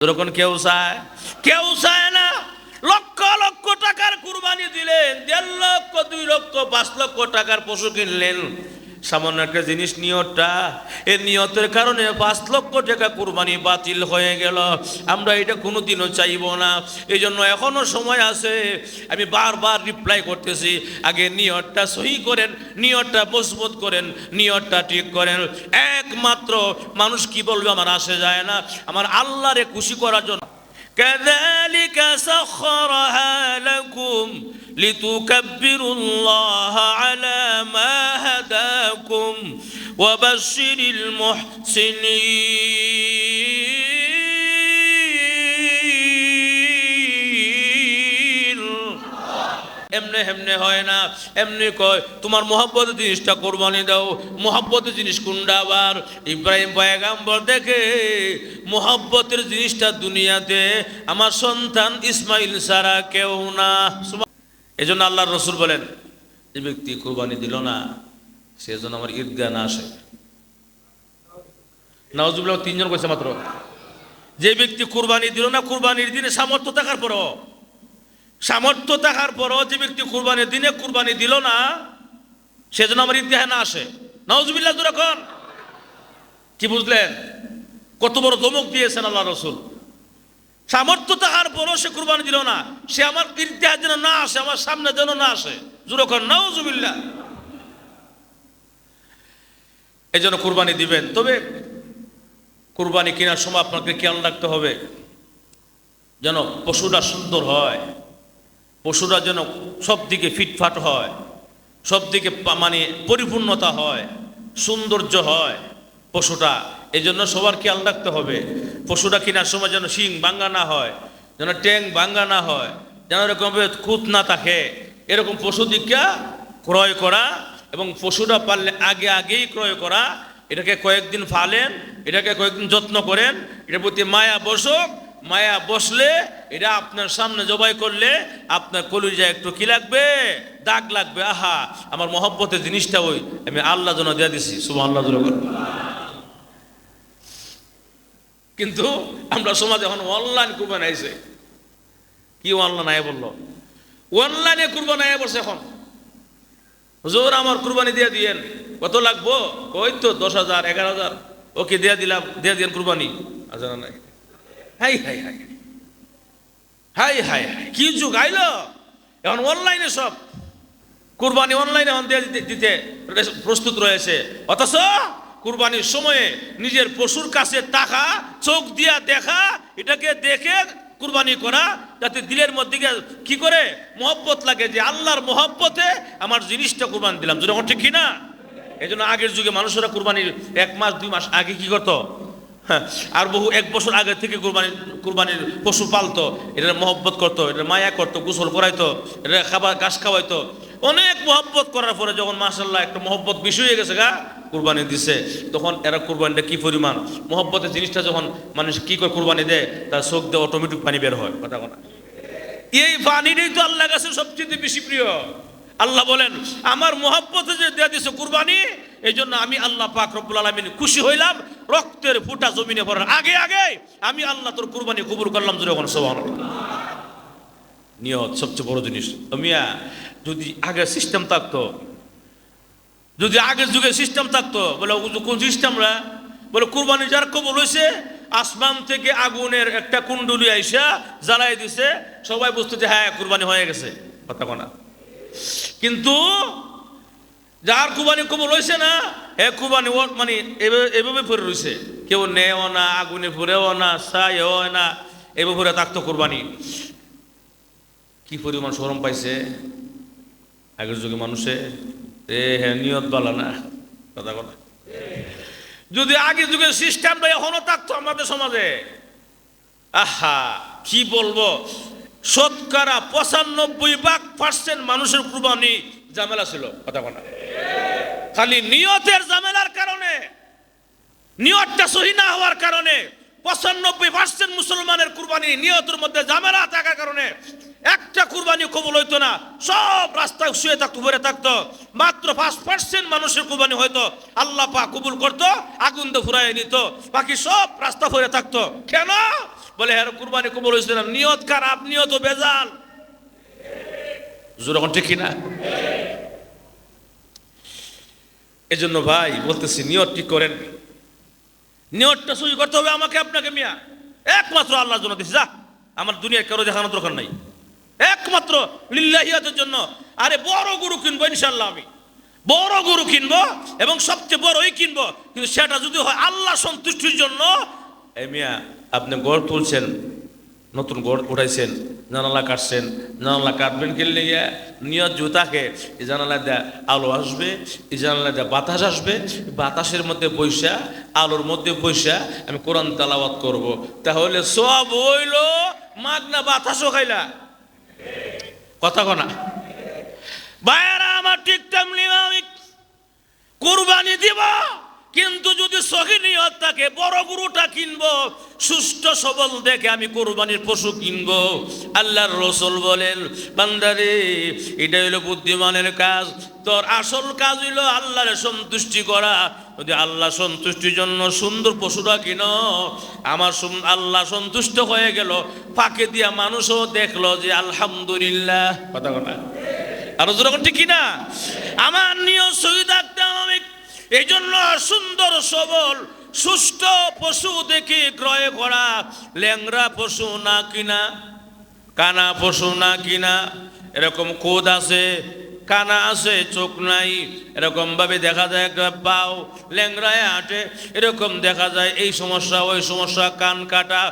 যখন কেউ চায় না। লক্ষ লক্ষ টাকার কুরবানি দিলেন, 1.5 লক্ষ 2 লক্ষ 5 লক্ষ টাকার পশু কিনলেন, সামান্য একটা জিনিস নিয়তটা, এই নিয়তের কারণে 5 লক্ষ টাকা কুরবানি বাতিল হয়ে গেল। আমরা এটা কোনোদিনও চাইব না। এই জন্য এখনো সময় আছে। আমি বারবার রিপ্লাই করতেছি, আগে নিয়তটা সহি করেন, নিয়তটা মজবুত করেন, নিয়তটা ঠিক করেন। একমাত্র মানুষ কি বলবে আমার আসে যায় না, আমার আল্লাহরে খুশি করার জন্য। كذلك سخرها لكم لتكبروا الله على ما هداكم وبشر المحسنين। এমনে হয় না, এমনি কয় তোমার মহব্বতের জিনিসটা কোরবানি দাও। মহব্বতের জিনিস কোনটা? আবার ইব্রাহিম পয়গম্বর দেখে মহব্বতের জিনিসটা দুনিয়াতে আমার সন্তান ইসমাইল ছাড়া কেউ না। এই জন্য আল্লাহর রসুল বলেন, যে ব্যক্তি কোরবানি দিল না সে যেন আমার ঈদগাহ না আসে। নাউজুবিল্লাহ, 3 জন কইছে মাত্র। যে ব্যক্তি কোরবানি দিল না, কোরবানির দিনে সামর্থ্য থাকার পরও যে ব্যক্তি কুরবানির দিনে কুরবানি দিল না, সেজন্য আমার ঈদগাহে না আসে। নাউজুবিল্লাহ যখন কি বুঝলেন? কত বড় ধমক দিয়েছেন আল্লাহ রসুল। সামর্থ্য থাকার পরও সে কুরবানি দিল না, সে আমার ঈদগাহে যেন না আসে, আমার সামনে যেন না আসে। যখন নাউজুবিল্লাহ। এই জন্য কুরবানি দিবেন, তবে কুরবানি কেনার সময় আপনাকে খেয়াল রাখতে হবে যেন পশুটা সুন্দর হয়, পশুরা যেন সব দিকে ফিটফাট হয়, সব দিকে মানে পরিপূর্ণতা হয়, সৌন্দর্য হয় পশুটা। এই জন্য সবার খেয়াল রাখতে হবে। পশুটা কেনার সময় যেন শিং ভাঙ্গা না হয়, যেন ট্যাং ভাঙ্গা না হয়, যেন এরকম খুঁত না থাকে, এরকম পশু দীক্ষা ক্রয় করা। এবং পশুটা পারলে আগেই ক্রয় করা। এটাকে কয়েকদিন ফালেন, এটাকে কয়েকদিন যত্ন করেন, এটার প্রতি মায়া বসুক। মায়া বসলে এটা আপনার সামনে জবাই করলে আপনার কলিজায় একটু কি লাগবে? দাগ লাগবে। আহা, আমার মহব্বতের জিনিসটা ওই আমি আল্লাহ জন্য দিয়ে দিছি। সুবহানাল্লাহ। কিন্তু আমরা সমাজে এখন অনলাইন কুরবানি আইছে। কি অনলাইন আয় বললো? অনলাইনে কুরবানি আয় বলছে এখন। হুজুর আমার কুরবানি দিয়ে দিয়েন। কত লাগবো? ওই তো 10,000 11,000। ওকে দিয়ে দিয়েন কুরবানি। আচ্ছা নাই। High high high high high high, কি যুগ আইলো! এখন অনলাইনে সব কুরবানি অনলাইনে এখন দিতে প্রস্তুত রয়েছে। অথচ কুরবানির সময়ে নিজের পশুর কাছে টাকা চোখ দিয়া দেখা, এটাকে দেখে কুরবানি করা, যাতে দিলের মধ্যে কি করে মহব্বত লাগে, যে আল্লাহর মহব্বতে আমার জিনিসটা কুরবানি দিলাম। যখন ঠিক কিনা? এই জন্য আগের যুগে মানুষেরা কুরবানির 1 মাস 2 মাস আগে কি করতো? আর বহু 1 বছর আগে থেকে কুরবানির পশু পালতো, এটা মহব্বত করতো, এটা মায়া করতো, গোসল করাইতো, এটা খাবার ঘাস খাওয়াইতো। অনেক মহব্বত করার পরে যখন মাশাআল্লাহ একটা মহব্বত বেশি হয়ে গেছে কুরবানি দিছে, তখন এরা কুরবানিটা কি পরিমাণ মহব্বতের জিনিসটা যখন মানুষ কি করে কুরবানি দেয়, তার চোখ দিয়ে অটোমেটিক পানি বের হয়। কথা কথা, এই পানিটাই তো আল্লাহর কাছে সবচেয়ে বেশি প্রিয়। আল্লাহ বলেন, আমার মহব্বতে যে দেয়া দিছে কুরবানি, এই জন্য আমি আল্লাহ পাক রব্বুল আলামিন খুশি হইলাম। রক্তের ফুটা জমিনে পড়ার আগে আমি আল্লাহ তোর কুরবানি কবুল করলাম। যখন সুবহানাল্লাহ। নিয়ত সবচেয়ে বড় জিনিস। মিয়া, যদি আগের সিস্টেম থাকতো, যদি আগের যুগে সিস্টেম থাকতো, বলে কোন সিস্টেমরা? বলে কুরবানি যার কবুল হয়েছে, আসমান থেকে আগুনের একটা কুণ্ডুলি আইসা জ্বালাই দিছে, সবাই বুঝতো যে হ্যাঁ কুরবানি হয়ে গেছে। কথা কোনা? কিন্তু যার কুরবানি কবুল হয়েছে না, কুরবানি মানে এভাবে পড়ে রয়েছে, কেউ নেও না, আগুনে পড়েও না, ছাইও না, এভাবে পড়ে থাকতো কুরবানি। কি পরিমাণ শরম পাইছে আগের যুগে মানুষে। হ্যাঁ, নিয়ত বালা না। কথা কথা, যদি আগের যুগের সিস্টেমটা এখনো থাকতো আমাদের সমাজে, আহা কি বলবো, শতকরা 95% মানুষের কুরবানি ঝামেলা ছিল। কথা কথা, খালি নিয়তের ঝামেলার কারণে, নিয়তটা সহি না হওয়ার কারণে 95% মুসলমানের কুরবানি নিয়তের মধ্যে ঝামেলা থাকার কারণে একটা কুরবানি কুরবানি কবুল হইতো না, সব রাস্তায় শুয়ে থাকতো, পড়ে থাকতো। মাত্র 5% মানুষের কুরবানি হয়তো আল্লাহ পাক কবুল করতো, আগুন দিয়ে ফুরাইয়ে নিত, বাকি সব রাস্তা পড়ে থাকতো। কেন? বলে হ্যাঁ কুরবানি কবুল হয়েছে না, নিয়ত খারাপ, নিয়ত বেজাল। যখন ঠিক কিনা? এজন্য ভাই বলতেছি নিয়ত ঠিক করেন, নিয়তটা সহি করতে হবে আমাকে আপনাকে। মিয়া একমাত্র আল্লাহর জন্য দিছি, যা আমার দুনিয়ার কারো দেখানোর দরকার নাই, একমাত্র লিল্লাহিয়াতের জন্য। আরে বড় গরু কিনবো ইনশাল্লাহ, আমি বড় গরু কিনবো এবং সবচেয়ে বড়ই কিনবো, কিন্তু সেটা যদি হয় আল্লাহ সন্তুষ্টির জন্য। এই মিয়া আপনি গড় তুলছেন, নতুন গড় উঠাইছেন, জানালা কাটছেন, জানালা কাটবেন কিনলে গিয়া নিয়ত জুতাকে এই জানালা দেয়া আলো আসবে, এই জানালা দেয়া বাতাস আসবে, বাতাসের মধ্যে বৈশা, আলোর মধ্যে বৈশা আমি কোরআন তেলাওয়াত করব। তাহলে সব হইল মাগনা, বাতাসও খাইলা। কথা কনা ভাইয়ারা আমার, ঠিক তেমনি আমি কুরবানি দিব, কিন্তু যদি সহি নিয়ত থাকে বড় গরুটা কিনবো, সুস্থ সবল দেখে আমি কুরবানির পশু কিনবো। আল্লাহর রাসূল বলেন, বান্দারে এটা হইল বুদ্ধিমানের কাজ, তোর আসল কাজ হইল আল্লাহর সন্তুষ্টি করা। যদি আল্লাহ সন্তুষ্টির জন্য সুন্দর পশুটা কিনো, আমার আল্লাহ সন্তুষ্ট হয়ে গেল, ফাঁকে দিয়া মানুষও দেখলো যে আলহামদুলিল্লাহ। কথা কথা আরো যেরকম ঠিক কিনা? আমার নিয়ত সহি থাকতে হবে। এই জন্য সুন্দর সবল সুস্থ পশু দেখে ক্রয় করা, ল্যাংরা পশু না কিনা, কানা পশু না কিনা। এরকম কোদ আছে, কানা আছে, চোখ নাই, এরকম ভাবে দেখা যায় একটা পাও ল্যাংরায় হাঁটে, এরকম দেখা যায় এই সমস্যা ওই সমস্যা, কান কাটা।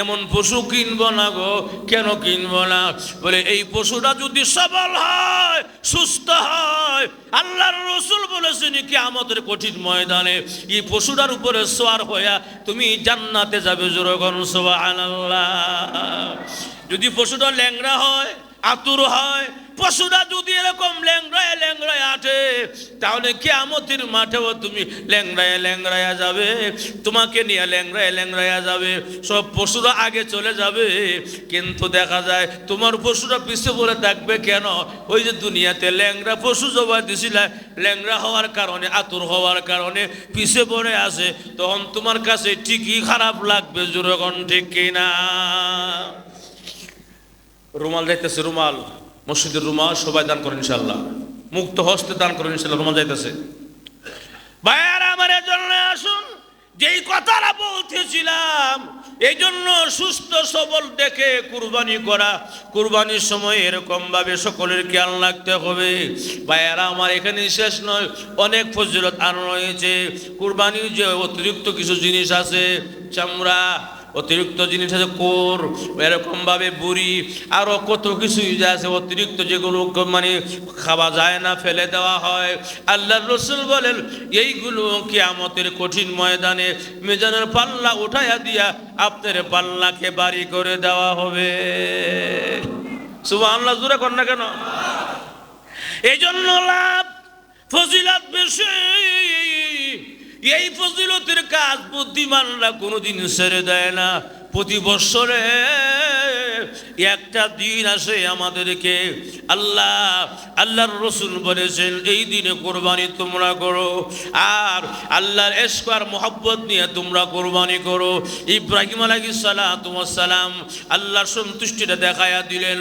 এমন পশু কিনবো না গো। কেন কিনবো না? বলে এই পশুটা যদি সবল হয়, সুস্থ হয়, আল্লাহর রাসূল বলেছেন কিয়ামতের কঠিন ময়দানে এই পশুটার উপরে সওয়ার হইয়া তুমি জান্নাতে যাবে। জোরে বলুন সুবহানাল্লাহ। যদি পশুটা ল্যাংড়া হয়, আতুর হয়, পশুরা যদি এরকম ল্যাংড়ায় ল্যাংড়ায় আটে, তাহলে কিয়ামতের মাঠেও তুমি ল্যাংড়ায় ল্যাংড়ায় যাবে, তোমাকে নিয়ে ল্যাংড়ায় ল্যাংড়ায় যাবে, সব পশুরা আগে চলে যাবে। কিন্তু দেখা যায় তোমার পশুরা পিছিয়ে পড়ে থাকবে। কেন? ওই যে দুনিয়াতে ল্যাংড়া পশু জবাই দিছিল, ল্যাংড়া হওয়ার কারণে, আতুর হওয়ার কারণে পিছিয়ে পড়ে আসে, তখন তোমার কাছে ঠিকই খারাপ লাগবে। জোরে কোন ঠিক কিনা? রুমাল যাইতেছে, রুমাল মসজিদের রুমাল সবাই দান করেন ইনশাল্লাহ, মুক্ত হস্তে দান করেন ইনশাল্লাহ। রুমাল যাইতেছে। ভাইয়ারা আমার, জন্য আসুন যেই কথাটা বলতেছিলাম, এই জন্য সুস্থ সবল দেখে কুরবানি করা। কুরবানির সময় এরকম ভাবে সকলের খেয়াল রাখতে হবে। ভাইয়ারা আমার, এখানে শেষ নয়, অনেক ফজিলত আর রয়েছে। কুরবানির যে অতিরিক্ত কিছু জিনিস আছে, চামড়া, অতিরিক্ত জিনিস আছে, কোর, এরকম ভাবে বুড়ি, আরো কত কিছুই আছে অতিরিক্ত, যেগুলো মানে খাওয়া যায় না, ফেলে দেওয়া হয়। আল্লাহর রাসূল বলেন এইগুলো কিয়ামতের কঠিন ময়দানে মিজানের পাল্লা উঠাইয়া দিয়া আপনার পাল্লাকে বাড়ি করে দেওয়া হবে। সুবহানাল্লাহ। জোরে কর না কেন? এই জন্য লাভ ফজিলত বেশি। এই ফজিলতের কাজ বুদ্ধিমানরা কোনোদিন ছেড়ে দেয় না। প্রতি বছরে একটা দিন আসে আমাদেরকে আল্লাহর রাসূল বলেছেন এই দিনে কোরবানি তোমরা করো, আর আল্লাহর ইশক আর মহব্বত নিয়ে তোমরা কোরবানি করো। ইব্রাহিম আলাইহিস সালাতু ওয়াস সালাম আল্লাহর সন্তুষ্টিটা দেখায়া দিলেন।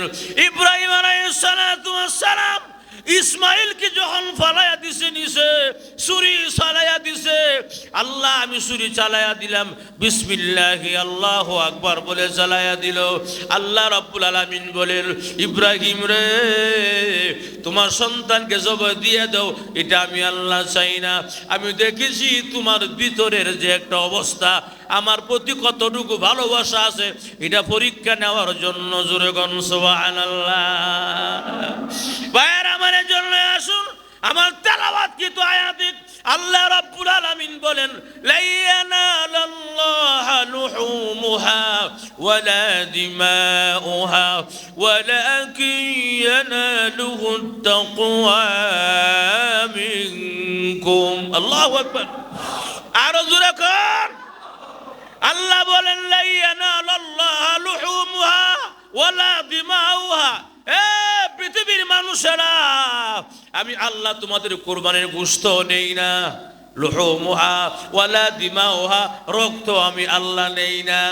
ইব্রাহিম আলাইহিস সালাতু ওয়াস সালাম ইসমাইলকে যখন ফালাইয়া দিছে, নিছে ছুরি চালাইয়া দিছে, আল্লাহ আমি ছুরি চালাইয়া দিলাম, বিসমিল্লাহি আল্লাহু আকবার বলে চালাইয়া দিল। আল্লাহ রাব্বুল আলামিন বলেন, ইব্রাহিম রে, তোমার সন্তানকে জবাই দিয়ে দাও। এটা আমি আল্লাহ চাই না, আমি দেখেছি তোমার ভিতরের যে একটা অবস্থা, আমার প্রতি কতটুকু ভালোবাসা আছে, এটা পরীক্ষা নেওয়ার জন্য। জোরে কোন সুবহানাল্লাহ। ভাইয়েরা আমার, জন্য আসুন আমার তেলাওয়াত কি তো আয়াতে আল্লাহ রাব্বুল আলামিন বলেন, লা ইয়ানালাল্লাহু লুহুমুহা ওয়ালা দিমাউহা ওয়ালাকিন ইয়ানালুহু তাকওয়া মিনকুম। আল্লাহু আকবার। আরো জোরে কর। আল্লাহ বলেন, লা ইয়ানালাল্লাহু লুহুমুহা ওয়ালা দিমাউহা। মানুষেরা, আমি আল্লাহ তোমাদের কুরবানির গোশত নেই না, লুহুমুহা ওয়ালা দিমাউহা, রক্ত আমি আল্লাহ নেই না।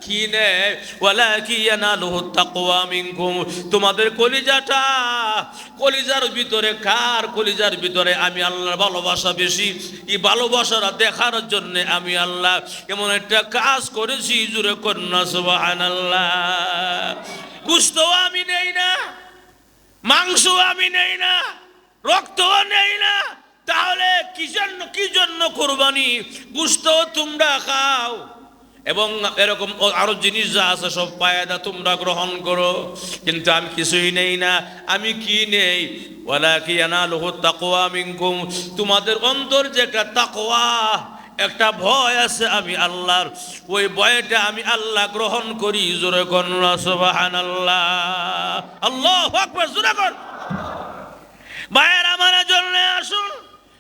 কি নেই? ওয়ালাকিন ইয়ানালুহু তাকওয়া মিনকুম, তোমাদের কলিজাটা, কলিজার ভিতরে, কার কলিজার ভিতরে আমি আল্লাহর ভালোবাসা বেশি, এই ভালোবাসাটা দেখার জন্য আমি আল্লাহ এমন একটা কাজ করেছি, জুরে কন্যা সুবহানাল্লাহ। গোশত আমি নেই না, মাংস আমি নেই না, রক্তও নেই না, তাহলে কি জন্য কুরবানি? গোশত তোমরা খাও এবং এরকম আরো জিনিস যা আছে সব পায়দা তোমরা গ্রহণ করো, কিন্তু আমি কিছুই নেই না। আমি কি নেই? ওয়ালাকিন ইয়ানালুহু তাকওয়া মিনকুম, তোমাদের অন্তর যে একটা তাকওয়া, একটা ভয় আছে আমি আল্লাহর, ওই ভয়টা আমি আল্লাহ গ্রহণ করি। জোরে কন্যা সুবহানাল্লাহ, আল্লাহু আকবার, জোরে কর। ভাইয়ের আমার জন্য আসুন,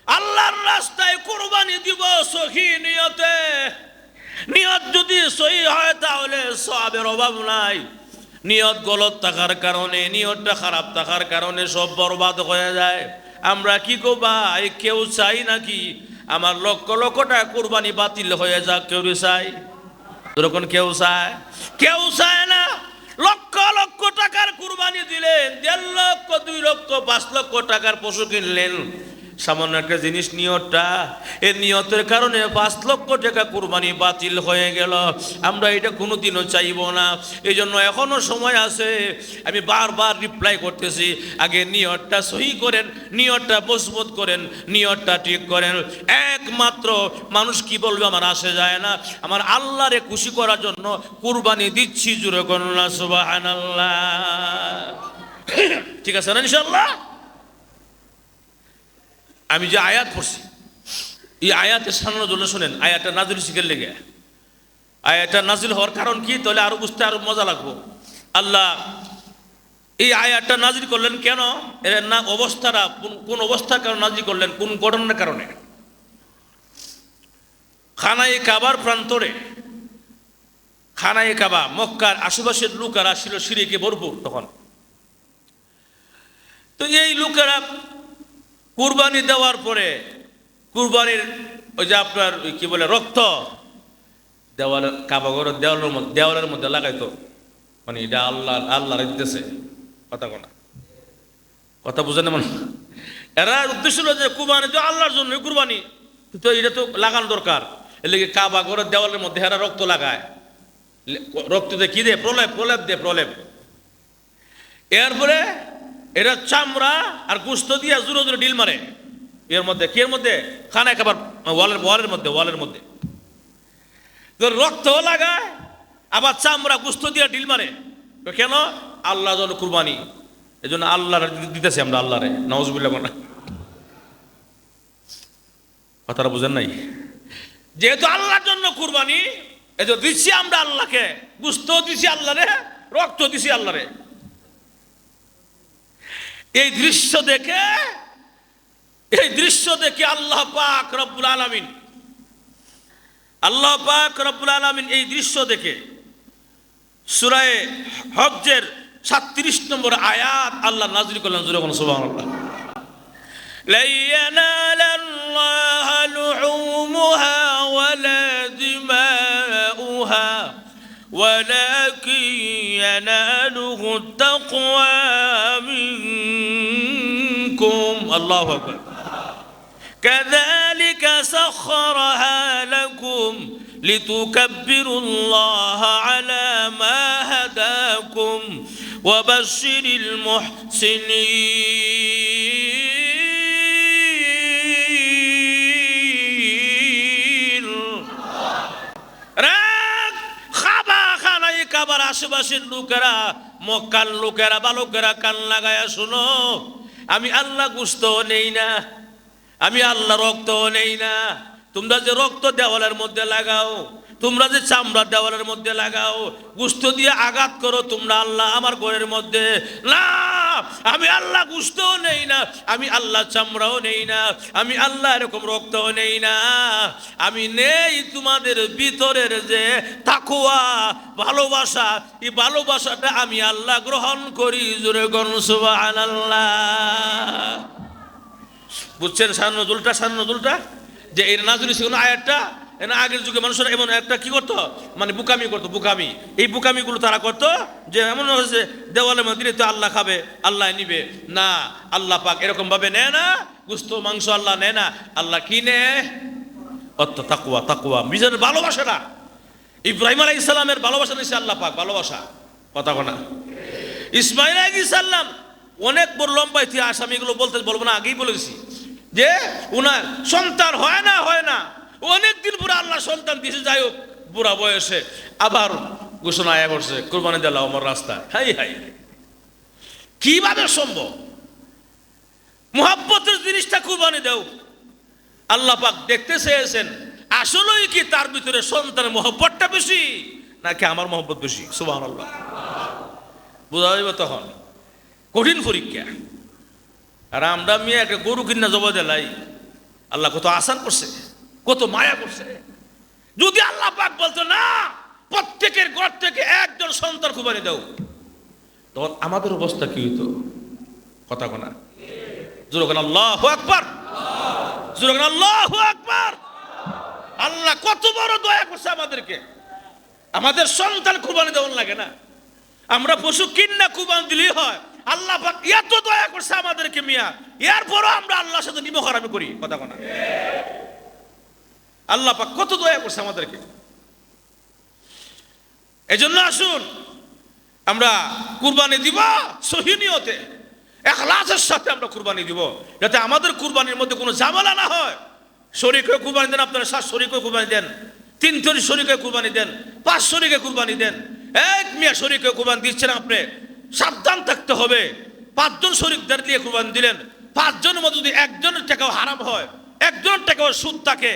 আল্লাহর রাস্তায় কুরবানি দিব সহি নিয়তে। নিয়ত যদি সহি হয় তাহলে সওয়াবের অভাব নাই। নিয়ত গলত থাকার কারণে, নিয়তটা খারাপ থাকার কারণে সব বরবাদ হয়ে যায়। আমরা কি গো ভাই, কেউ চাই নাকি আমার লক্ষ লক্ষ টাকা কুরবানি বাতিল হয়ে যাক? কেউ চাই? যখন কেউ চায়? কেউ চায় না। লক্ষ লক্ষ টাকার কুরবানি দিলেন, 1.5 লক্ষ, 2 লক্ষ, 5 লক্ষ টাকার পশু কিনলেন, সামান্য একটা জিনিস নিয়তটা, এই নিয়তের কারণে 5 লক্ষ টাকা কুরবানি বাতিল হয়ে গেল। আমরা এটা কোনোদিনও চাইব না। এই জন্য এখনো সময় আছে। আমি বারবার রিপ্লাই করতেছি, আগে নিয়তটা সহি করেন, নিয়তটা মজবুত করেন, নিয়তটা ঠিক করেন। একমাত্র মানুষ কি বলবে আমার আসে যায় না, আমার আল্লাহরে খুশি করার জন্য কুরবানি দিচ্ছি। জুরে কন্যা সুবহানাল্লাহ। ঠিক আছে না ইনশাআল্লাহ? আমি যে আয়াত পড়ছি, এই আয়াতের সামনে জন্য শুনেন, আয়াতটা নাজিল শিখের লেগে। আয়াতটা নাজিল হওয়ার কারণ কি, তাহলে আরো বুঝতে আরো মজা লাগবো। আল্লাহ এই আয়াতটা নাজিল করলেন কেন, এর না অবস্থাটা কোন অবস্থার কারণে নাজিল করলেন, কোন ঘটনার কারণে? খানায়ে কাবার প্রান্তরে, খানায়ে কাবা, মক্কার আশেপাশের লোকেরা ছিল শিরকে ভরপুর তখন। তো এই লোকেরা কুরবানি দেওয়ার পরে, কুরবানির ওই যে আপনার কি বলে রক্ত, দেওয়ালের, কাবাঘরের দেওয়ালের মধ্যে লাগাইতো, মানে এটা আল্লাহ দিতেছে। কথা বুঝেন না? মানে এরা উদ্দেশ্য হলো যে কুরবানি তো আল্লাহর জন্য, কুরবানি তো এটা তো লাগানো দরকার। এর লেগে কাবাঘরের দেওয়ালের মধ্যে এরা রক্ত লাগায়। রক্ত দিয়ে কি দেয়? প্রলেপ দেয়, প্রলেপ। এরপরে এটা চামড়া আর গোশত দিয়ে জোরে জোরে ডিল মারে এর মধ্যে। কি এর মধ্যে? খানায় খাবার ওয়ালের মধ্যে তো রক্তও লাগায়, আবার চামড়া গোশত দিয়ে ডিল মারে। কেন? আল্লাহ জন্য কুরবানি, এই জন্য আল্লাহ দিতেছি আমরা আল্লাহরে। নাউজুবিল্লাহ। কথাটা বুঝেন নাই? যেহেতু আল্লাহর জন্য কুরবানি, এই যে দিচ্ছি আমরা আল্লাহকে, গোশত দিছি আল্লাহরে, রক্ত দিছি আল্লাহরে। এই দৃশ্য দেখে আল্লাহ পাক রব্বুল আলামিন এই দৃশ্য দেখে সূরা হজ্জের 37 নম্বর আয়াত আল্লাহ নাযিল করলেন। জোরে বলুন সুবহানাল্লাহ। লা ইয়ানালাল্লাহু লুহুমুহা ওয়ালা দিমাউহা ওয়ালাকিন ইয়ানালুহু তাকওয়া মিনকুম। আল্লাহু আকবার। كذلك سخرها لكم لتكبروا الله على ما هداكم وبشر المحسنين. কাবার আশেপাশের লোকেরা, মক্কার লোকেরা, বালকেরা কান লাগায়া শুনো, আমি আল্লাহ গোশত নেই না, আমি আল্লাহ রক্ত নেই না। তোমরা যে রক্ত দেওয়ালের মধ্যে লাগাও, তোমরা যে চামড়া দেওয়ালের মধ্যে লাগাও, গোশত দিয়ে আঘাত করো তোমরা আল্লাহ আমার ঘরের মধ্যে, না, আমি আল্লাহ গোশতও নেই না, আমি আল্লাহ চামড়াও নেই না, আমি আল্লাহ এরকম রক্তও নেই না, আমি নেই তোমাদের ভিতরের যে তাকওয়া ভালোবাসা, এই ভালোবাসাটা আমি আল্লাহ গ্রহণ করি। জোরে কোন সুবহানাল্লাহ। বুঝছেন সান্নজুলটা যে এর নাজুরি ছিল না আয়াতটা। এর আগের যুগে মানুষরা এমন একটা কি করতো, মানে বুকামি করতো, বুকামি। এই বুকামিগুলো তারা করতো যে এমন হয়েছে দেওয়ালের মধ্যে দিলে তো আল্লাহ খাবে, আল্লাহ নিবে না। আল্লাহ পাক এরকম ভাবে নেয় না, গোশত মাংস আল্লাহ নেয় না। আল্লাহ কি নেয়? অর্থ তাকওয়া নিজের ভালোবাসা না। ইব্রাহিম আলাইহিস সালামের ভালোবাসা নিছে আল্লাহ পাক, ভালোবাসা। কথা কোনা ইসমাইল আলাইহিস সালাম অনেক বড় লম্বা ইতিহাস, আমি এগুলো বলবো না, আগেই বলেছি যে উনার সন্তান হয় না, অনেকদিন পরে আল্লাহ সন্তান দিয়েছে। যাই হোক, বুড়া বয়সে আবার ঘোষণা আয়া করছে কুরবানি দিলাম আমার রাস্তায়। হাই হাই, কিভাবে সম্ভব? মুহাব্বতের জিনিসটা কুরবানি দাও। আল্লাহ পাক দেখতে চেয়েছেন আসলেই কি তার ভিতরে সন্তানের মহব্বতটা বেশি নাকি আমার মহব্বত বেশি। সুবহানাল্লাহ। বোঝা যাবে তখন কঠিন পরীক্ষা। আর আমরা মেয়ে একটা গরু কিনা জবাই দিলাই, আল্লাহ কত আসান করছে, কত মায়া করছে। যদি আল্লাহ পাক বলতো না প্রত্যেকের ঘর থেকে একজন সন্তান কুরবানি দাও, তখন আমাদের অবস্থা কি হইতো? কথা কোনা জোরে কোন আল্লাহু আকবার, জোরে কোন আল্লাহু আকবার। আল্লাহ কত বড় দয়া করছে আমাদেরকে। আমাদের সন্তান কুরবানি দেওয়ার লাগে না, আমরা পশু কিন্না কুরবানি দিলেই হয়। আল্লাহ পাক এত দয়া করছে আমাদেরকে মিয়া, এরপরও আমরা আল্লাহর সাথে নিমখারামি করি। কথা কোনা আল্লাহ পাক কত দয়া করছে আমাদেরকে। এজন্য আসুন আমরা কুরবানি দিব সহি নিয়তে, ইখলাসের সাথে আমরা কুরবানি দিব, যাতে আমাদের কুরবানির মধ্যে কোনো ঝামেলা না হয়। শরীক হয়ে কুরবানি দেন, আপনারা 7 শরীক হয়ে কুরবানি দেন, 3 শরীক হয়ে কুরবানি দেন, 5 শরীক হয়ে কুরবানি দেন। এক মিয়া শরীক হয়ে কুরবানি দিচ্ছেন, আপনি সাবধান থাকতে হবে। 5 জন শরীকদার দিয়ে কুরবানি দিলেন, 5 জনের মধ্যে যদি একজনের টাকাও হারাম হয়, একজনের টাকাও সুদ থাকে,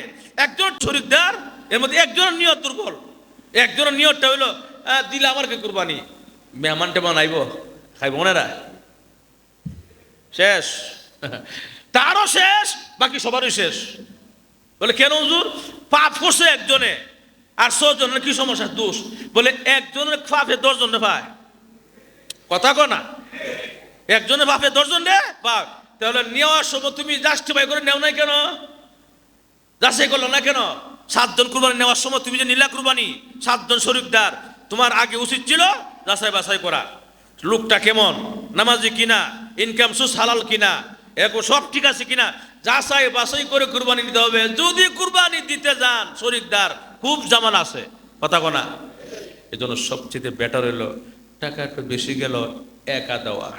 একজন শরীকদার এর মধ্যে একজনের নিয়ত দুর্বল, একজনের নিয়তটা হইলো দিলে আমারকে কুরবানি, মেহমান টেমান আইব খাইব ওনারা, শেষ, তারও শেষ, বাকি সবারই শেষ। বলে কেন হুজুর? পাপ করছে একজনে আর 6 জনের কি সমস্যা? দোষ। বলে একজনের পাপে 10 জনে পায়। কথা কো না, একজনের পাপে 10 জনে পাপ। তাহলে নেওয়ার সময় তুমি জাস্টিফাই করে নেও নাই কেন? যাচাই করলো না কেন? 7 জন কুরবানি নেওয়ার সময় তুমি যে নিলা কুরবানি, 7 জন শরীকদার, তোমার আগে উচিত ছিল যাচাই বাছাই করা, লোকটা কেমন, নামাজি কিনা, ইনকাম সোর্স হালাল কিনা, এরকম সব ঠিক আছে কিনা, যাচাই বাছাই করে কুরবানি দিতে হবে। যদি কুরবানি দিতে যান শরীকদার, খুব জামান আছে। কথা কোনা এই জন্য সবচেয়ে বেটার হইলো টাকা একটু বেশি গেল একা দেওয়া।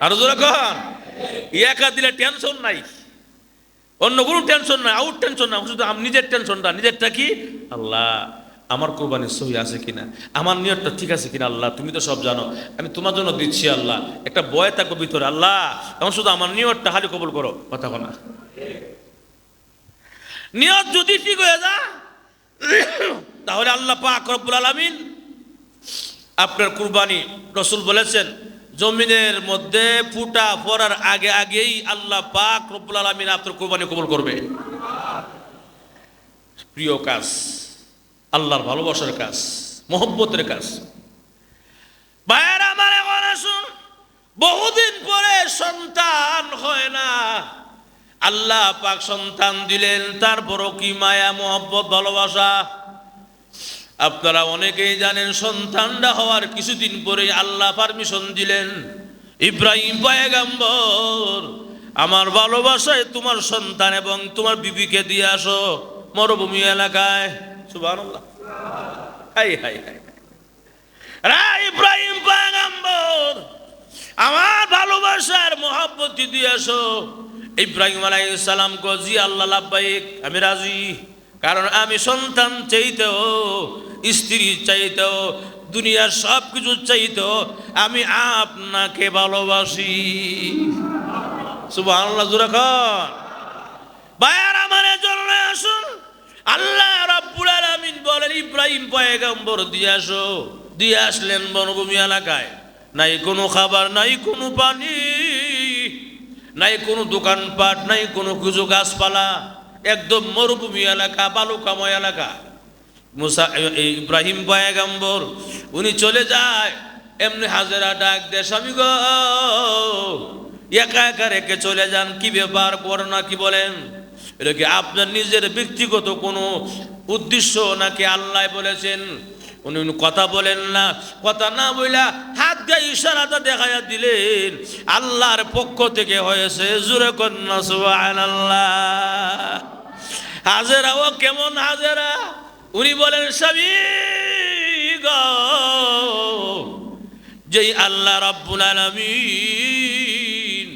আর যখন একা দিলে টেনশন নাই, অন্য কোনো টেনশন নাই, আউট টেনশন না, শুধু নিজের টেনশনটা। নিজেরটা কি? আল্লাহ আমার কোরবানির সহি আছে কিনা, আমার নিয়তটা ঠিক আছে কিনা, আল্লাহ তুমি তো সব জানো, আমি তোমার জন্য দিচ্ছি। আল্লাহ একটা ভয় থাকবে ভিতরে, আল্লাহ এখন শুধু আমার নিয়তটা হালি কবুল করো। কথা কোনা নিয়ত যদি ঠিক হয়ে যায় তাহলে আল্লাহ পাক রব্বুল আলামিন আপনার কুরবানি, রাসূল বলেছেন জমিনের মধ্যে ফুটা পড়ার আগে আগেই আল্লাহ পাক রব্বুল আলামিন আপনার কুরবানি কবুল করবে। প্রিয় কাজ, আল্লাহর ভালোবাসার কাজ, মহব্বতের কাজ। ভাইয়েরা আমার, এখন আসুন, বহুদিন পরে সন্তান হয় না, আল্লাহ পাক সন্তান দিলেন, তারপরও কি মায়া, মহব্বত, ভালোবাসা। আপনারা অনেকেই জানেন সন্তানটা হওয়ার কিছুদিন পরে আল্লাহ পারমিশন দিলেন, ইব্রাহিম পয়গম্বর আমার ভালোবাসায় তোমার সন্তান এবং তোমার বিবিকে দিয়ে আসো মরুভূমি এলাকায়। সুবহানাল্লাহ। হাই হাই হাই, ইব্রাহিম পয়গম্বর আমার ভালোবাসার মহব্বত দিয়ে আসো। ইব্রাহিম আলাইহিস সালাম কো জি আল্লাহ লাব্বাইক, আমি রাজি, কারণ আমি সন্তান চাইতেও, স্ত্রী চাইতেও, দুনিয়ার সব কিছু চাইতেও আমি আপনাকে ভালোবাসি। সুবহানাল্লাহ। জোরে কর ভাইয়ার আমার জন্য আসুন, আল্লাহ রাব্বুল আলামিন বলেন ইব্রাহিম পয়গম্বর দিয়ে আসো। দিয়ে আসলেন মরুভূমি এলাকায়। নাই কোনো খাবার, নাই কোনো পানি, নাই কোনো দোকানপাট, নাই কোনো কিছু গাছপালা, একদম মরুভূমি এলাকা, বালুকাময় এলাকা। মুসা ইব্রাহিম পয়গম্বর উনি চলে যায়, এমনি হাজেরা ডাক দে, স্বামী গো একা একা রেখে চলে যান, কি ব্যাপার? করোনা কি বলেন? এটা কি আপনার নিজের ব্যক্তিগত কোনো উদ্দেশ্য নাকি আল্লাহ বলেছেন? উনি কথা বলেন না, কথা না বইলা হাত দিয়ে ইশারাটা দেখাইয়া দিলেন আল্লাহর পক্ষ থেকে হয়েছে। জোরে কন্যা সুবহানাল্লাহ। হাজেরাও কেমন হাজেরা, উনি বলেন স্বামী গো, যেই আল্লাহ রাব্বুল আলামিন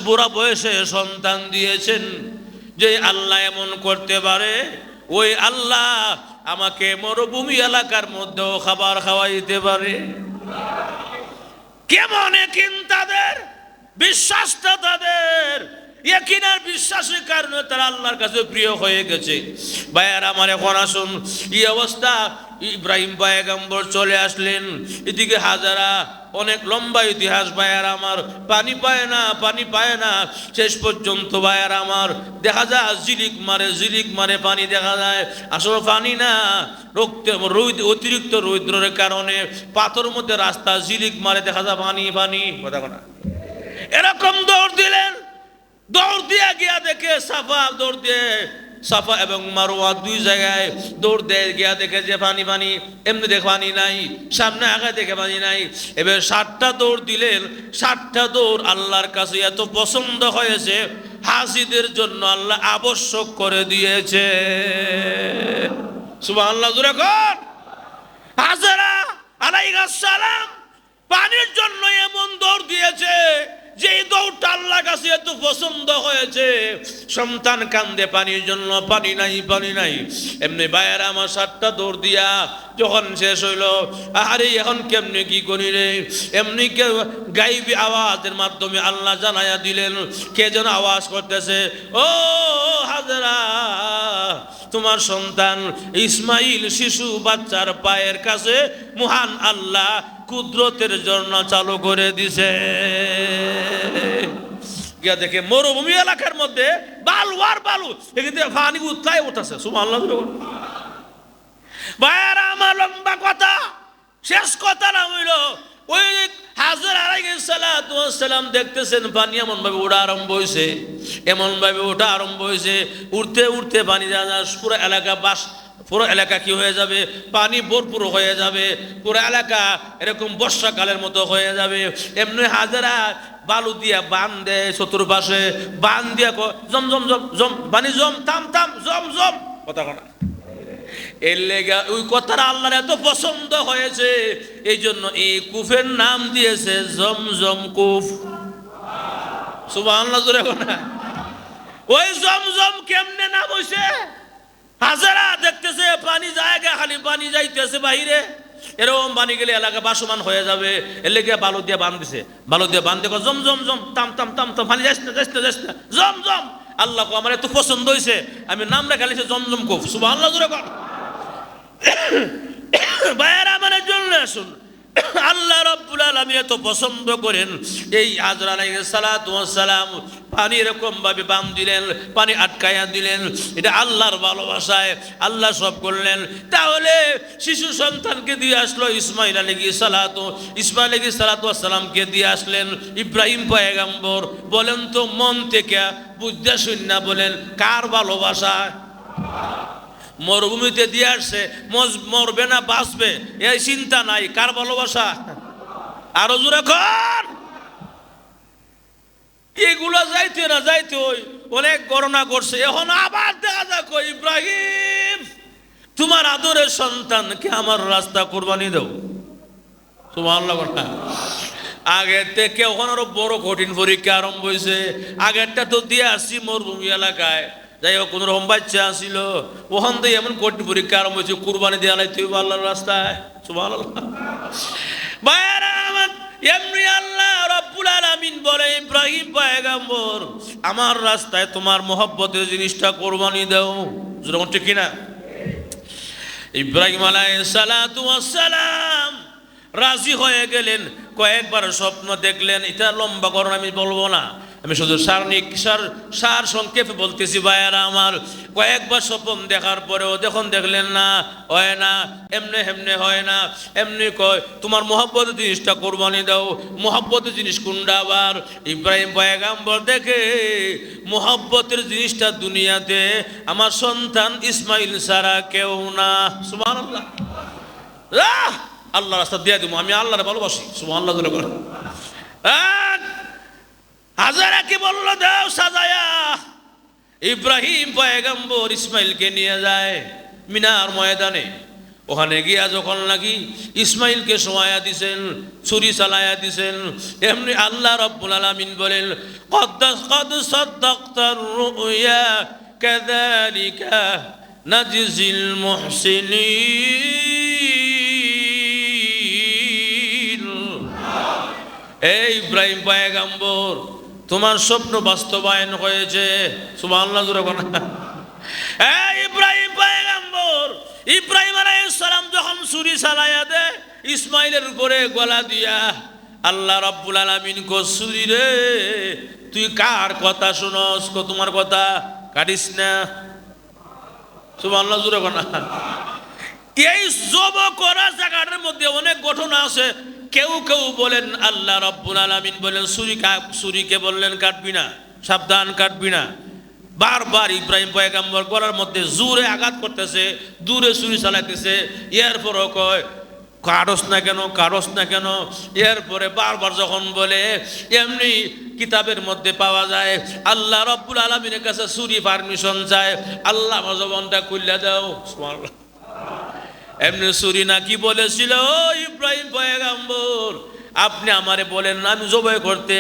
বুড়া বয়সে সন্তান দিয়েছেন, যে আল্লাহ এমন করতে পারে, ওই আল্লাহ আমাকে মরুভূমি এলাকার মধ্যেও খাবার খাওয়াইতে পারে। কেমন একিন তাদের, বিশ্বাসটা তাদের, একিন আর বিশ্বাসের কারণে তারা আল্লাহর কাছে প্রিয় হয়ে গেছে। ভাইয়ার আমার, এখন আসুন এই অবস্থা, ইব্রাহিম পয়গম্বর চলে আসলেন, এদিকে হাজারা, অনেক লম্বা ইতিহাস ভাইয়ার আমার, পানি পায় না, পানি পায় না, শেষ পর্যন্ত ভাইয়ার আমার দেখা যায় ঝিলিক মারে পানি দেখা যায়, আসলে পানি না, অতিরিক্ত রৌদ্রের কারণে পাথর মধ্যে রাস্তা ঝিলিক মারে, দেখা যায় পানি পানি, কথা না। এরকম দৌড় দিলেন, দৌড় দিয়ে গিয়া দেখে সাফা, দৌড় দিয়ে সাফা এবং মারওয়া দুই জায়গায় দৌড় দিয়ে গিয়া দেখে যে পানি পানি, এমনি দেখে পানি নাই, সামনে আগে দেখে পানি নাই। এবার 7টা দৌড় দিলেন, 7টা দৌড় আল্লাহর কাছে এত পছন্দ হয়েছে, হাজিদের জন্য আল্লাহ আবশ্যক করে দিয়েছে। সুবহানাল্লাহ, জোরে কর। হাজেরা আলাইহিস সালাম পানির জন্য এমন দৌড় দিয়েছে, যে দৌড়টা আল্লাহর কাছে এত পছন্দ হয়েছে, সন্তান কান্দে পানির জন্য, পানি নাই পানি নাই। এমনি ভাইয়েরা আমার 7টা দৌড় দিয়া যখন শেষ হইল, আরে এখন কেমনে কি করি রে, এমনি গাইবি আওয়াজের মাধ্যমে আল্লাহ জানাইয়া দিলেন, কে যেন আওয়াজ করতেছে, ও হাজেরা, তোমার সন্তান ইসমাইল শিশু বাচ্চার পায়ের কাছে মহান আল্লাহ কুদরতের জন্য চালু করে দিছে। গিয়া দেখে মরুভূমি এলাকার মধ্যে বালু আর বালু, এখানে পানি উৎসাহে উঠেছে। সুবহানাল্লাহ। ভাইয়ারা আমার, লম্বা কথা, শেষ কথা না হইল, ওই হাজেরা আলাইহিস সালাম দেখতেছেন পানি এমন ভাবে ওঠা আরম্ভ হয়েছে, এমন ভাবে ওঠা আরম্ভ হয়েছে, উঠতে উঠতে পানি পুরো এলাকা পুরো এলাকা কি হয়ে যাবে, পানি ভরপুর হয়ে যাবে, পুরো এলাকা এরকম বর্ষাকালের মতো হয়ে যাবে। এমনি হাজেরা বালু দিয়া বান দেয়, চতুর্পাশে বান দিয়া জম জম জম জম, পানি জম, থাম থাম, জম জম, কথা কথা। এর লেগা ওই কথাটা আল্লাহর এত পছন্দ হয়েছে, এই জন্য এই কুফের নাম দিয়েছে জমজম কুফ। সুবহানাল্লাহ, জোরে কথা। ওই জমজম কেমনে নাম হইছে? হাজারা দেখতেছে পানি জায়গা, খালি পানি যাইতেছে বাহিরে, এরকম পানি গেলে এলাকা বাসমান হয়ে যাবে, এর লেগে বালু দিয়ে বান দিছে, বালু দিয়ে বান দেখো জম জম জম, তাম তাম তাম তাম, পানি যাস না যাস না যাস না, জম জম। আল্লাহ আমার এত পছন্দ হয়েছে, আমি নাম রেখালিছে জমজম কুফ। সুবহানাল্লাহ, জোরে কথা। ভাইয়েরা আমার জন্য আসুন, আল্লাহ রাব্বুল আলামিন এত পছন্দ করেন, এই হাজরা আলাইহিস সালাম পানি এরকম ভাবে বাম দিলেন, পানি আটকাইয়া দিলেন, এটা আল্লাহর ভালোবাসায় আল্লাহ সব করলেন। তাহলে শিশু সন্তানকে দিয়ে আসলো ইসমাইল আলাইহিস সালামকে দিয়ে আসলেন ইব্রাহিম পয়গম্বর। বলেন তো মন থেকে বুঝতে শুননা বলেন, কার ভালোবাসা? মরুভূমিতে দিয়ে আসছে, মরবে না বাঁচবে এই চিন্তা নাই, কার ভালোবাসা? আরো জোরে কর। এগুলো যাইতে না যাইতে ওই অনেক গণনা করছে, এখন আবার দেখা যাক ইব্রাহিম তোমার আদরের সন্তানকে আমার রাস্তা কুরবানি দাও। সুবহানাল্লাহ। আগের থেকে ওখানে আরো বড় কঠিন পরীক্ষা আরম্ভ হয়েছে। আগেরটা তো দিয়ে আসছি মরুভূমি এলাকায়, যাই হোক কোন রকম বাচ্চা আসছিল, ওখান থেকে এমন কঠিন পরীক্ষা আরম্ভ হয়েছে, কুরবানি দিয়ে আলাইতে হইব আল্লাহর রাস্তায়। সুবহানাল্লাহ। ভাইয়ারা আমার, এমনি আল্লাহ রাব্বুল আলামিন বলে ইব্রাহিম পয়গম্বর আমার রাস্তায় তোমার মহব্বতের জিনিসটা কুরবানি দাও। যেরকম ঠিক কিনা? ইব্রাহিম আলাইহিস সালাম রাজি হয়ে গেলেন, কয়েকবার স্বপ্ন দেখলেন। এটা লম্বা করণ আমি বলবো না, আমি শুধু সার সংক্ষেপে বলতেছি ভাইয়ারা আমার। কয়েকবার স্বপ্ন দেখার পরেও যখন দেখলেন না হয় না, এমনি হেমনে হয় না, এমনি কয় তোমার মহব্বতের জিনিসটা কোরবানি দাও। মহব্বতের জিনিস কোনটা আবার? ইব্রাহিম পয়গাম্বর দেখে মহব্বতের জিনিসটা দুনিয়াতে আমার সন্তান ইসমাইল ছাড়া কেউ না। সুবহানাল্লাহ। আল্লাহ রাস্তা দিয়ে দিব, আমি আল্লাহরে ভালোবাসি। সুবহানাল্লাহ জোরে বলেন। হাজারা কি বললো দাও সাজায়া। ইব্রাহিম পয়গম্বর ইসমাইলকে নিয়ে যায় মিনার ময়দানে। ওখানে গিয়া যখন নাকি ইসমাইলকে শোয়া দিছেন, ছুরি চালায়া দিছেন, এমনি আল্লাহ রাব্বুল আলামিন বলেন কদ সাদ্দাকতার রুয়া কাযালিকা নাজিল মুহসিনিন। এই ইব্রাহিম পয়গম্বর, তোমার স্বপ্ন বাস্তবায়ন হয়েছে। সুবহানাল্লাহ জোরে বলেন। এই ইব্রাহিম পয়গম্বর, ইব্রাহিম আলাইহিস সালাম যখন ছুরি চালায়া দেয় ইসমাইলের উপরে গলা দিয়া, আল্লাহ রাব্বুল আলামিন কো ছুরি রে তুই কার কথা শুনস? কো তোমার কথা, কাটিস না। সুবহানাল্লাহ জোরে বলেন। এই জব করা জায়গাটার মধ্যে অনেক ঘটনা আছে। কেউ কেউ বলেন আল্লাহ রাব্বুল আলামিন বলেন ছুরিকে বললেন কাটবি না, সাবধান কাটবি না। বারবার ইব্রাহিম পয়গম্বর গলার মধ্যে জোরে আঘাত করতেছে, দূরে ছুরি চালাইতেছে। এরপরও কয় কাটস না কেন, কাটস না কেন। এরপরে বারবার যখন বলে, এমনি কিতাবের মধ্যে পাওয়া যায় আল্লাহ রাব্বুল আলামিনের কাছে ছুরি পারমিশন চায়, আল্লাহ আমার জবানটা খুলে দাও। এমনি ছুরি না কি বলেছিল, ও ইব্রাহিম পয়গম্বর আপনি আমারে বলেন না আমি জবাই করতে,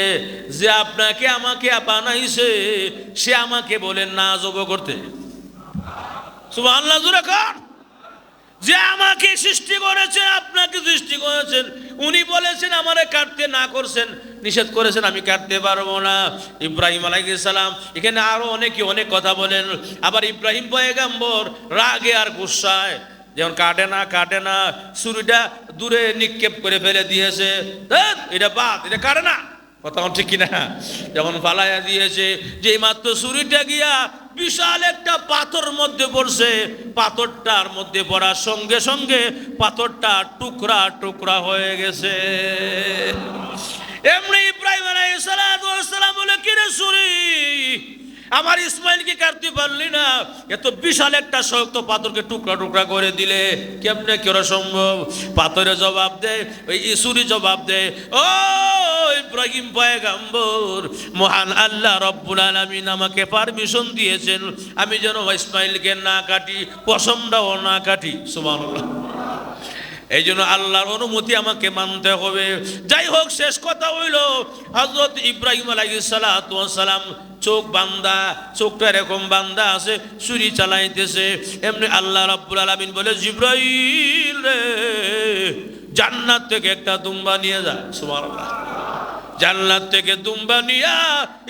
যে আপনাকে আমাকে বানাইছে সে আমাকে বলেন না জবাই করতে। সুবহানাল্লাহ জোরে কর। যে আমাকে সৃষ্টি করেছেন, আপনাকে সৃষ্টি করেছেন, উনি বলেছেন আমারে কাটতে না করছেন, নিষেধ করেছেন, আমি কাটতে পারবো না। ইব্রাহিম আলাইহিস সালাম এখানে আরো অনেকে অনেক কথা বলেন। আবার ইব্রাহিম পয়গম্বর রাগে আর গুসায় যেমন কাটে না ছুরিটা দূরে নিক্ষেপ করে ফেলে দিয়েছে, এটা বাদ, এটা কাটে না, কথা ঠিক কিনা? যখন ফালাইয়া দিয়েছে, যে মাত্র ছুরিটা গিয়া বিশাল একটা পাথর মধ্যে পড়ছে, পাথরটার মধ্যে পড়ার সঙ্গে সঙ্গে পাথরটা টুকরা টুকরা হয়ে গেছে। এমনি ইব্রাহিম আলাইহিস সালাম বলে কিরে ছুরি আমার ইসমাইলকে কাটতে পারলি না, এত বিশাল একটা শক্ত পাথরকে টুকরা টুকরা করে দিলে কেমনে কেরা সম্ভব? পাথরে জবাব দেয়, ওই ছুরি জবাব দেয়, ও ইব্রাহিম পয়গম্বর মহান আল্লাহ রাব্বুল আলামিন আমাকে পারমিশন দিয়েছেন আমি যেন ইসমাইলকে না কাটি, কসমটাও না কাটি। সুবহানাল্লাহ। এই জন্য আল্লাহর অনুমতি আমাকে মানতে হবে। যাই হোক, শেষ কথা হইল হযরত ইব্রাহিম আলাইহিস সালাম চোখ বান্দা, চোখটা এরকম বান্দা আছে, ছুরি চালাইতেছে। এমনি আল্লাহ রাব্বুল আলামিন বলে জিবরাইল রে জান্নাত থেকে একটা দুম্বা নিয়ে যা। সুবহানাল্লাহ। জান্নাত থেকে দুম্বা নিয়া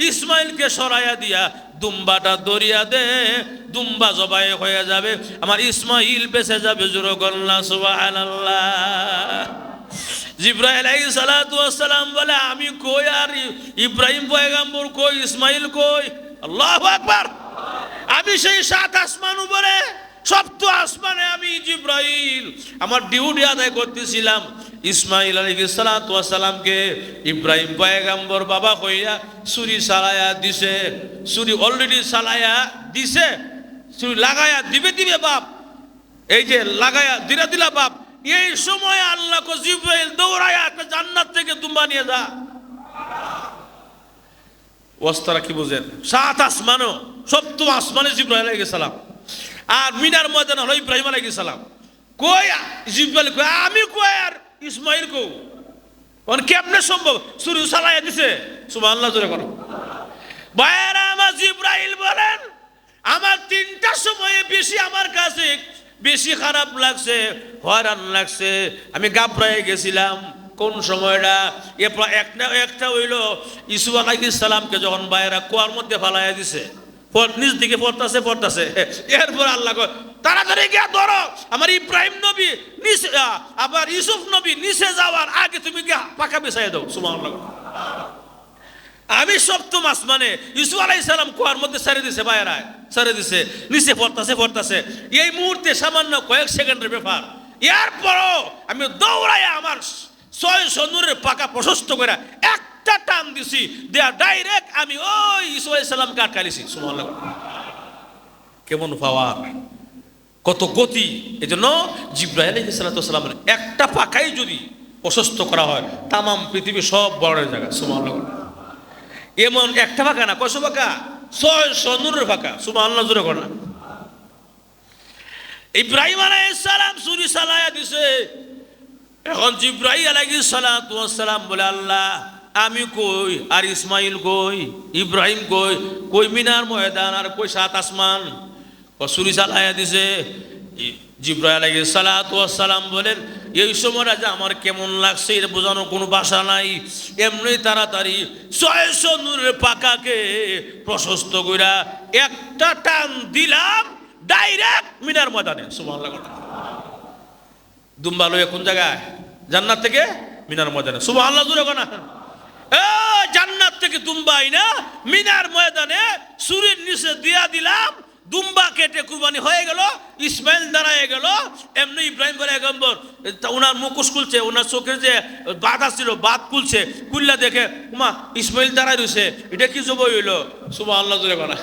ইসমাইলকে সরাইয়া দিয়া দুম্বাটা দরিয়া দে, দুম্বা জবাই হয়ে যাবে, আমার ইসমাইল বেঁচে যাবে। জোরে বলনা সুবহানাল্লাহ। জিবরাইল আলাইহিস সালাম বলে আমি কই আর ইব্রাহিম পয়গম্বর কই, ইসমাইল কই? আল্লাহু আকবার। আমি সেই 7 আসমান উপরে, সপ্ত আসমানে আমি জিবরাইল আমার ডিউটি আদায় করতেছিলাম। ইসমাইল আলাইহিস সালামকে ইব্রাহিম পয়গম্বর বাবা কইয়া ছুরি চালায়া দিছে, ছুরি অলরেডি চালায়া দিছে, ছুরি লাগায়া দিবে বাপ, এই যে লাগায়া দিলা বাপ, এই সময় আল্লাহ কো জিবরাইল দৌড়ায়া একটা জান্নাত থেকে দুম্বা নিয়ে যা। ওয়াস্তারা কি বুঝেন? 7 আসমানও, সপ্তম আসমানে জিবরাইল আলাইহিস সালাম, আর মিনার ময়দান হলো ইব্রাহিম আলাইহিস সালাম। কই জিবরাইল কই আমি কই আর ইসমাইল কো, কোন কেমনে সম্ভব? ছুরি চালায়া দিছে। সুবহানাল্লাহ জোরে করো। ভাইরা আমার, জিবরাইল বলেন আমার 3টার সময়ে বেশি আমার কাছে বেশি খারাপ লাগছে, হয়রান লাগছে, আমি গাবড়ায় গেছিলাম। কোন সময়টা? একটা হইল ইসু আলাইহিস সালামকে যখন বাইরা কুয়ার মধ্যে ফালাইয়া দিছে, নিজ দিকে পড়তাছে এরপর আল্লাহ কয় তাড়াতাড়ি গিয়া ধরো আমার ইব্রাহিম নবী নিচে, আবার ইউসুফ নবী নিচে যাওয়ার আগে তুমি গিয়া পাকা বিছাইয়া দাও। সুবহানাল্লাহ। আমি সপ্তম আসমানে ইউসুফ আলাইহিস সালাম কুয়ার মধ্যে ছেড়ে দিছে, বাইরে ছেড়ে দিছে, নিচে পড়তাছে। এই মুহূর্তে সামান্য কয়েক সেকেন্ডের ব্যাপার। এরপরও আমি দৌড়াইয়া আমার 600 নূরের পাকা প্রশস্ত করে একটা টান দিছি, দেয়া ডাইরেক্ট আমি ওই ইউসুফ আলাইহিস সালামকে আটকাইছি। সুবহানাল্লাহ। কেমন পাওয়ার, কত গতি! এই জন্য জিবরাইল আলাইহিস সালামের একটা পাকাই যদি প্রশস্ত করা হয়, তামাম পৃথিবী সব বড় জায়গা। সুবহানাল্লাহ। এমন একটা পাকা না, কয়শো পাকা? 600 নূরের পাকা। সুবহানাল্লাহ জোরে কর না। ইব্রাহিম আলাইহিস সালাম ছুরি চালায়া দিছে। এখন জিবরাইল আলাইহিস সালাম বলে আল্লাহ আমি কই, আর ইসমাইল কই, ইব্রাহিম কই, কই মিনার ময়দান, আর কই 7 আসমান? ছুরি চালায়া দিছে। জিবরাইল আলাইহিস সালাম বলেন এই সময়টা যে আমার কেমন লাগছে এটা বোঝানোর কোনো ভাষা নাই। এমনি তাড়াতাড়ি 600 নূরের পাকাকে প্রশস্ত কইরা একটা টান দিলাম ডাইরেক্ট মিনার ময়দানে। সুবহানাল্লাহ। দুম্বা লয়ে কোন জায়গায়? জান্নাত থেকে মিনার ময়দানে। সুবহানাল্লাহ জোরে কর না। জান্নাত থেকে দুম্বা আইনা মিনার ময়দানে ছুরির নিচে দিয়া দিলাম, দুম্বা কেটে কুরবানি হয়ে গেল, ইসমাইল দাঁড়ায় গেল। এমনি ইব্রাহিম পয়গম্বর ওনার মুখোশ খুলছে, ওনার চোখের যে বাধা ছিল বাদ খুলছে, খুললা দেখে মা ইসমাইল দাঁড়ায় রয়েছে, এটা কি জবাই হইল? সুবহানাল্লাহ জোরে কর না।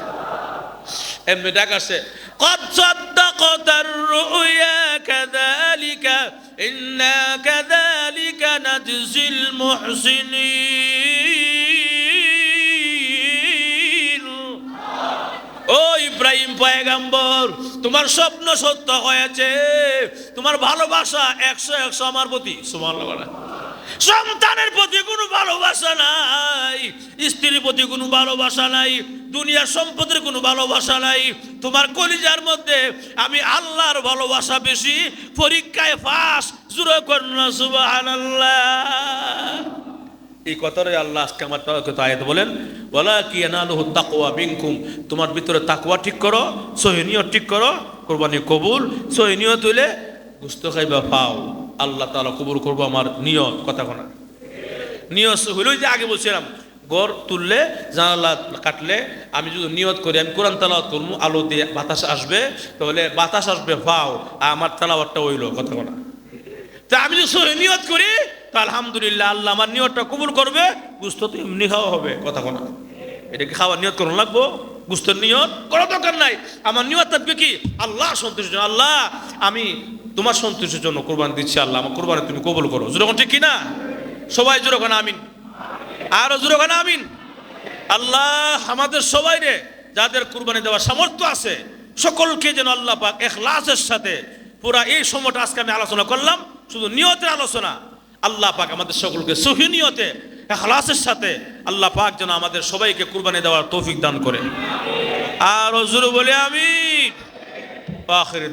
এমনি ডাকাছে قد صدقت الرؤيا كذلك إنا كذلك نجزي المحسنين। ও ইব্রাহিম পয়গম্বর, তোমার স্বপ্ন সত্য হয়েছে, তোমার ভালোবাসা 100 আমার প্রতি। সুবহানাল্লাহ। সন্তানের প্রতি কোনো ভালোবাসা নাই, স্ত্রীর প্রতি কোনো ভালোবাসা নাই, দুনিয়ার সম্পদের কোনো ভালোবাসা নাই, তোমার কলিজার মধ্যে আমি আল্লাহর ভালোবাসা বেশি। পরীক্ষায় ফাঁস, জোরে করুন সুবহানাল্লাহ। এই কথাটাই আল্লাহ আজকে আমার আয়াত বলেন ওয়ালাকি ইয়ানালুহু তাকওয়া মিনকুম, তোমার ভিতরে তাকওয়া ঠিক করো, সহিহ নিয়ত ঠিক করো, কুরবানি কবুল। সহিহ নিয়ত হইলে গোশত খাইবা পাও, আল্লাহ তাআলা কবুল করবো আমার নিয়ত। কথা কোনা নিয়ত হইল যে আগে বলছিলাম গড় তুললে জানালা কাটলে আমি যদি নিয়ত করি আমি কোরআন তেলাওয়াত করবো, আলো দিয়ে বাতাস আসবে, তাহলে বাতাস আসবে পাও, আমার তেলাওয়াতটা হইল। কথা কোনা তা আমি যদি সহিহ নিয়ত করি তো আলহামদুলিল্লাহ আল্লাহ আমার নিয়তটা কবুল করবে, গোশত তো এমনি খাওয়া হবে। কথা কোনা এটাকে খাওয়ার নিয়ত করুন লাগবো, গোশতের নিয়ত করা দরকার নাই। আমার নিয়ত থাকবে কি আল্লাহ সন্তুষ্টির জন্য, আল্লাহ আমি তোমার সন্তুষ্টির জন্য কোরবানি দিচ্ছি, আল্লাহ আমার কোরবানি তুমি কবুল করো। যখন ঠিক কিনা সবাই জোরে কোনা আমিন, আরো জোরে কোনা আমিন। আল্লাহ আমাদের সবাই রে যাদের কোরবানি দেওয়ার সামর্থ্য আছে সকলকে যেন আল্লাহ পাক ইখলাসের সাথে পুরা এই সময়টা আজকে আমি আলোচনা করলাম শুধু নিয়তের আলোচনা, আল্লাহ পাক আমাদের সকলকে সহিহ নিয়তে ইখলাসের সাথে আল্লাহ পাক যেন আমাদের সবাইকে কোরবানি দেওয়ার তৌফিক দান করে। আর জোরে বলে আমিন। আখির